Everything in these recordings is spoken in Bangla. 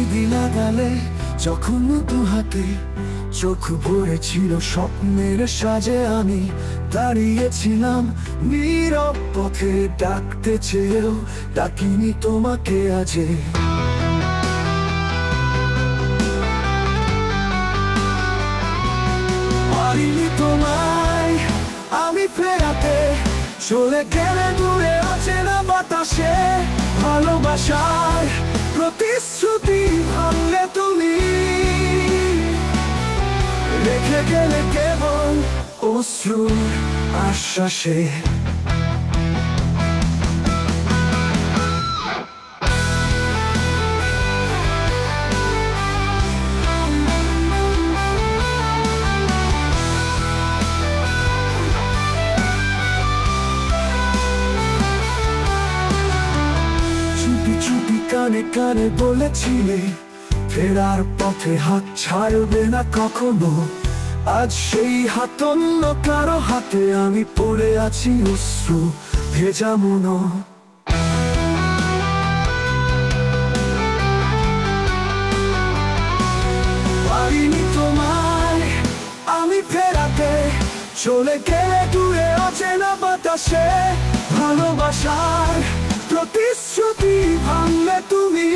মেহেদি লাগালে যখন দু হাতে, চোখ ভরেছিল স্বপ্নের সাজে, আমি দাঁড়িয়েছিলাম নীরব পথে, ডাকতে চেয়েও ডাকিনি তোমাকে আজে। পারিনি তোমায় আমি ফেরাতে, চলে গেলে দূরে অচেনা বাতাসে। ভালোবাসার প্রতিশ্রুতি ভাঙলে তুমি, রেখে গেলে কেবল অশ্রুর আশ্বাসে। কানে কানে বলেছিলে ফেরার পথে হাত ছাড়বে না কখনো, আজ সেই হাত অন্য কারো হাতে, আমি পড়ে আছি অশ্রু ভেজা মনো। পারিনি তোমায় আমি ফেরাতে, চলে গেলে দূরে অচেনা বাতাসে। ভালোবাসার প্রতিশ্রুতি ভাঙলে তুমি,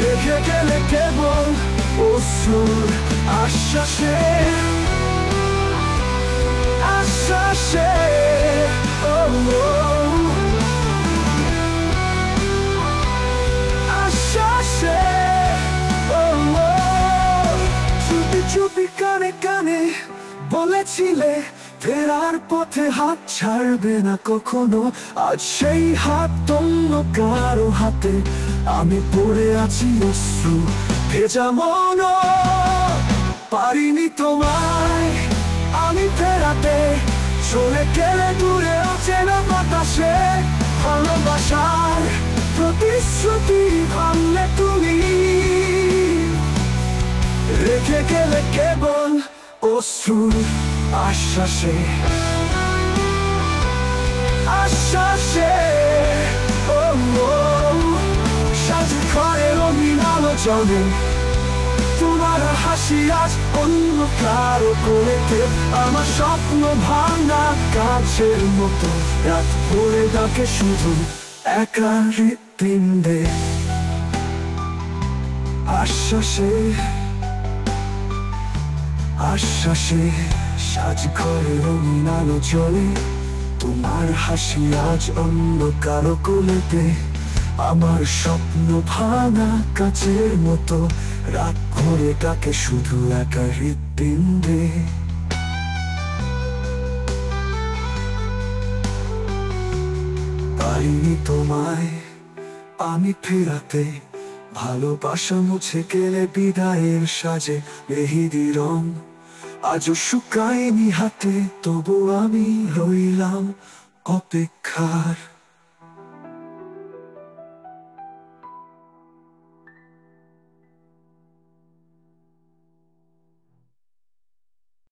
রেখে গেলে কেবল অশ্রুর আশ্বাসে। আশ্বাসে আশ্বাসে। চুপি চুপি কানে কানে বলেছিলে ফেরার পথে হাত ছাড়বে না কখনো, আজ সেই হাত অন্য কারো হাতে, আমি পড়ে আছি অশ্রু ভেজা মনো। পারিনি তোমায় আমি ফেরাতে, চলে গেলে দূরে অচেনা বাতাসে। ভালোবাসার প্রতিশ্রুতি ভাঙলে তুমি, রেখে গেলে কেবল অশ্রুর আশ্বাসে। আশ্বাসে সাজে ঘরে রঙিন আলো জ্বলে, তোমার হাসি আজ অন্য কারো কোলেতে। আমার স্বপ্ন ভাঙা কাছের মতো, রাত ভরে ডাকে শুধু একা হৃৎপিণ্ডে। আশ্বাসে আশ্বাসে সাজ ঘরে রঙিন আলো জ্বলে, তোমার হাসি আজ অন্য কারো কোলেতে। আমার স্বপ্ন ভাঙা কাচের মতো, রাত ভরে ডাকে শুধু একা হৃৎপিণ্ডে। পারিনি তোমায় আমি ফেরাতে, ভালোবাসা মুছে গেলে বিদায়ের সাজে। মেহেদি রং আজও শুকায়নি হাতে, তবু আমি রইলাম অপেক্ষার।